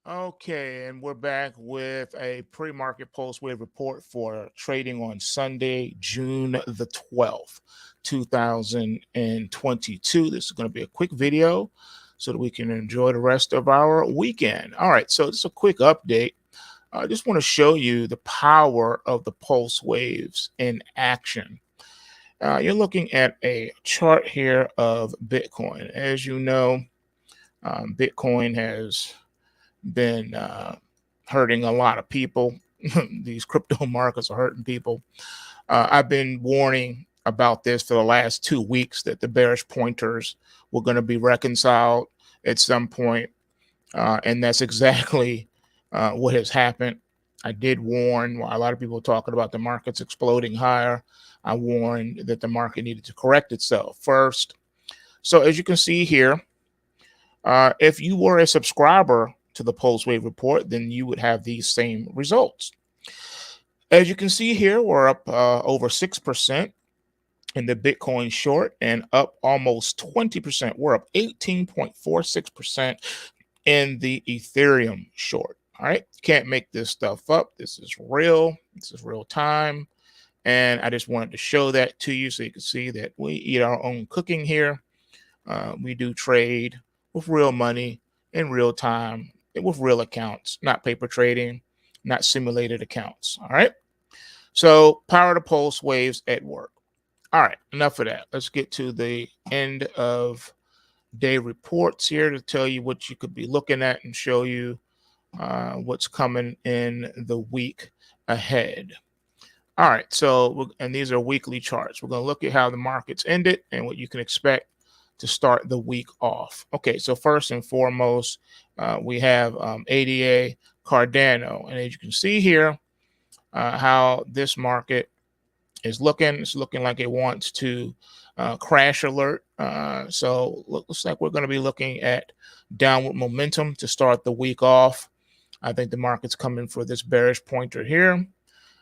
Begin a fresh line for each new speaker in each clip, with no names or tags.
Okay, and we're back with a pre-market PulseWave report for trading on Sunday, June the 12th, 2022. This is going to be a quick video so that we can enjoy the rest of our weekend. All right, so just a quick update. I just want to show you the power of the pulse waves in action. You're looking at a chart here of Bitcoin. As you know, Bitcoin has been hurting a lot of people. These crypto markets are hurting people. I've been warning about this for the last 2 weeks that the bearish pointers were going to be reconciled at some point, and that's exactly what has happened. I did warn while a lot of people were talking about the markets exploding higher. I warned that the market needed to correct itself first. So as you can see here, if you were a subscriber to the PulseWave report, then you would have these same results. As you can see here, we're up over 6% in the Bitcoin short and up almost 20%. We're up 18.46% in the Ethereum short. All right, can't make this stuff up. This is real. This is real time. And I just wanted to show that to you so you can see that we eat our own cooking here. We do trade with real money in real time with real accounts, not paper trading, not simulated accounts. All right. So power to pulse waves at work. All right. Enough of that. Let's get to the end of day reports here to tell you what you could be looking at and show you what's coming in the week ahead. All right. So, and these are weekly charts. We're going to look at how the markets ended and what you can expect to start the week off. Okay, so first and foremost, we have ADA Cardano. And as you can see here, how this market is looking. It's looking like it wants to crash alert. So looks like we're going to be looking at downward momentum to start the week off. I think the market's coming for this bearish pointer here.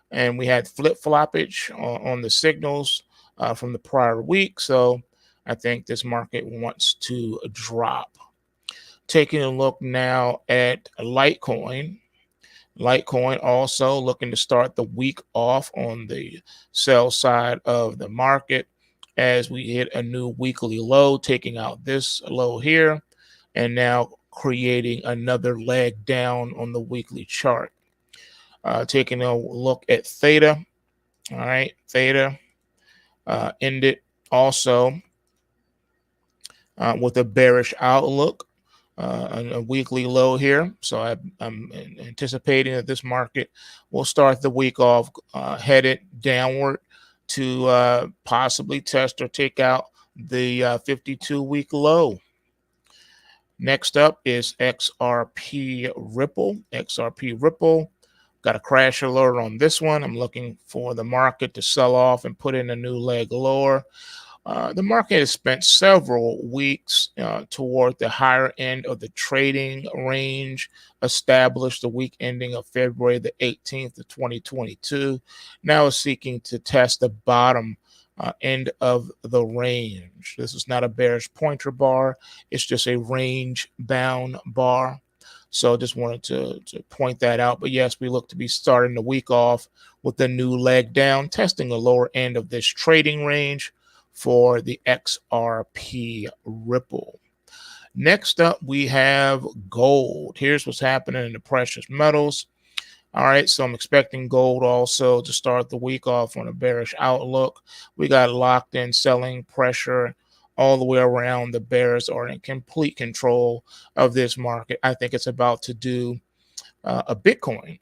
And we had flip-floppage on the signals from the prior week. So I think this market wants to drop. Taking a look now at Litecoin. Litecoin also looking to start the week off on the sell side of the market as we hit a new weekly low, taking out this low here, and now creating another leg down on the weekly chart. Taking a look at Theta. All right, Theta ended also with a bearish outlook, a weekly low here. So I'm anticipating that this market will start the week off headed downward to possibly test or take out the 52-week low. Next up is XRP Ripple. XRP Ripple. Got a crash alert on this one. I'm looking for the market to sell off and put in a new leg lower. The market has spent several weeks toward the higher end of the trading range established the week ending of February the 18th of 2022. Now is seeking to test the bottom end of the range. This is not a bearish pointer bar. It's just a range bound bar. So just wanted to point that out. But yes, we look to be starting the week off with a new leg down, testing the lower end of this trading range for the XRP Ripple. Next up, we have gold. Here's what's happening in the precious metals. All right, so I'm expecting gold also to start the week off on a bearish outlook. We got locked in selling pressure all the way around. The bears are in complete control of this market. I think it's about to do a Bitcoin.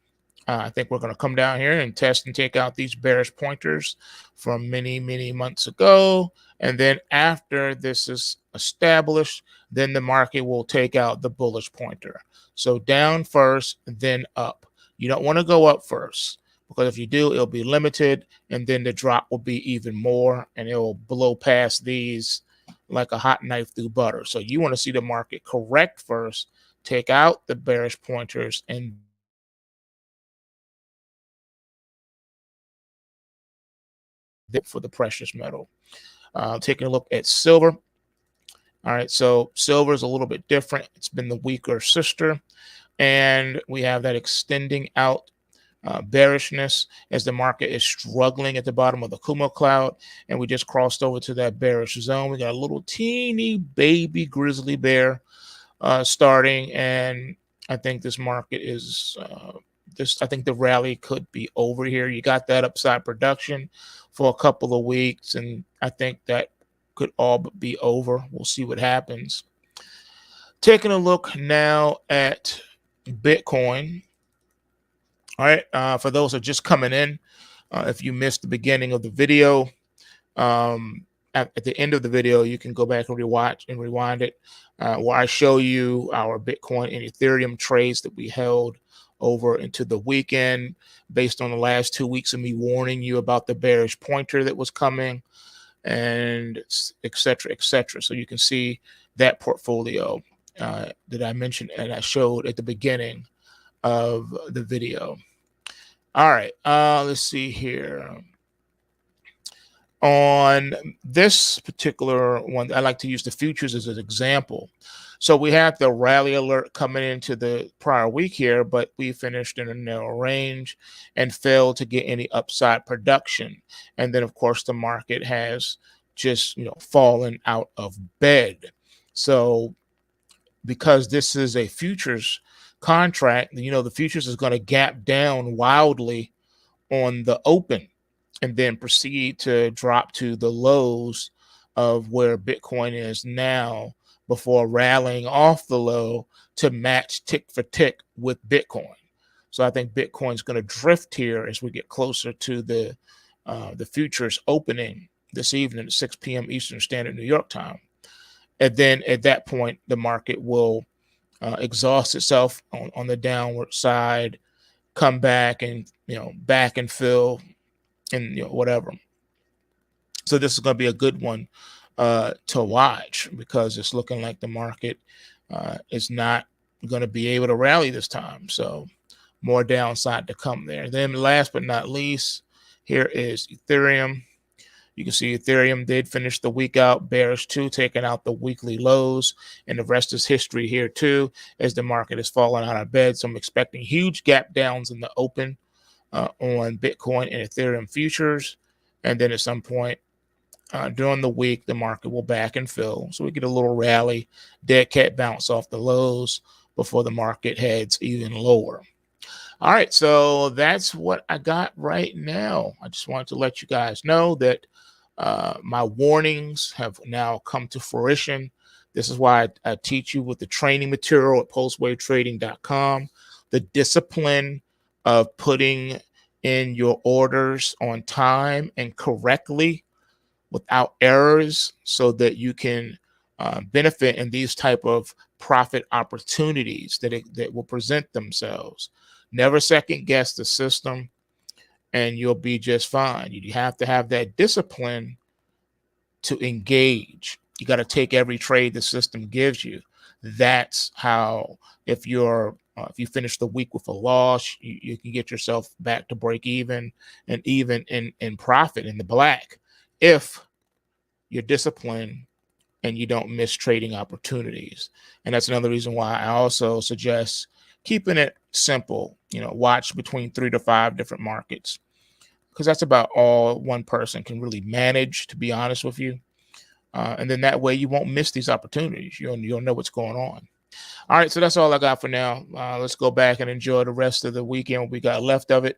I think we're going to come down here and test and take out these bearish pointers from many, many months ago. And then after this is established, then the market will take out the bullish pointer. So down first, then up. You don't want to go up first, because if you do, it'll be limited, and then the drop will be even more, and it will blow past these like a hot knife through butter. So you want to see the market correct first, take out the bearish pointers, and for the precious metal. Taking a look at silver. All right, so silver is a little bit different. It's been the weaker sister. and we have that extending out bearishness as the market is struggling at the bottom of the Kumo cloud, and we just crossed over to that bearish zone. We got a little teeny baby grizzly bear starting, and I think this market is I think the rally could be over here. You got that upside production for a couple of weeks, and I think that could all be over. We'll see what happens. Taking a look now at Bitcoin. All right, for those who are just coming in, if you missed the beginning of the video, at the end of the video, you can go back and rewatch and rewind it, where I show you our Bitcoin and Ethereum trades that we held over into the weekend based on the last 2 weeks of me warning you about the bearish pointer that was coming, and et cetera, et cetera. So you can see that portfolio that I mentioned and I showed at the beginning of the video. All right, let's see here. On this particular one, I like to use the futures as an example. So we had the rally alert coming into the prior week here, but we finished in a narrow range and failed to get any upside production. And then, of course, the market has just fallen out of bed. So because this is a futures contract, the futures is going to gap down wildly on the open and then proceed to drop to the lows of where Bitcoin is now before rallying off the low to match tick for tick with Bitcoin. So I think Bitcoin's going to drift here as we get closer to the futures opening this evening at 6 p.m. Eastern Standard New York time. And then at that point, the market will exhaust itself on the downward side, come back and back and fill, and whatever. So this is going to be a good one to watch, because it's looking like the market is not going to be able to rally this time. So more downside to come there. Then last but not least, here is Ethereum. You can see Ethereum did finish the week out bearish too, taking out the weekly lows, and the rest is history here too, as the market is falling out of bed. So I'm expecting huge gap downs in the open on Bitcoin and Ethereum futures, and then at some point during the week, the market will back and fill. So we get a little rally, dead cat bounce off the lows before the market heads even lower. All right, so that's what I got right now. I just wanted to let you guys know that my warnings have now come to fruition. This is why I teach you with the training material at PulseWaveTrading.com, the discipline of putting in your orders on time and correctly without errors, so that you can benefit in these type of profit opportunities that will present themselves. Never second guess the system, and you'll be just fine. You have to have that discipline to engage. You got to take every trade the system gives you. That's how, if you finish the week with a loss, you can get yourself back to break even, and even in profit in the black, if you're disciplined and you don't miss trading opportunities. And that's another reason why I also suggest keeping it simple. Watch between 3 to 5 different markets, because that's about all one person can really manage, to be honest with you. And then that way you won't miss these opportunities. You'll know what's going on. All right, so that's all I got for now. Let's go back and enjoy the rest of the weekend, what we got left of it,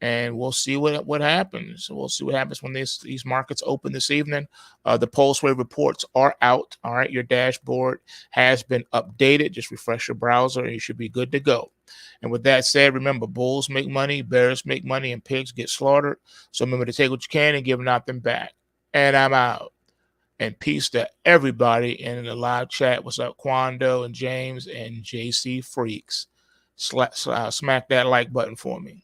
and we'll see what happens. We'll see what happens when these markets open this evening. The PulseWave reports are out. All right, your dashboard has been updated. Just refresh your browser and you should be good to go. And with that said, remember, bulls make money, bears make money, and pigs get slaughtered. So remember to take what you can and give nothing back. And I'm out. And peace to everybody in the live chat. What's up, Quando and James and JC Freaks? Smack that like button for me.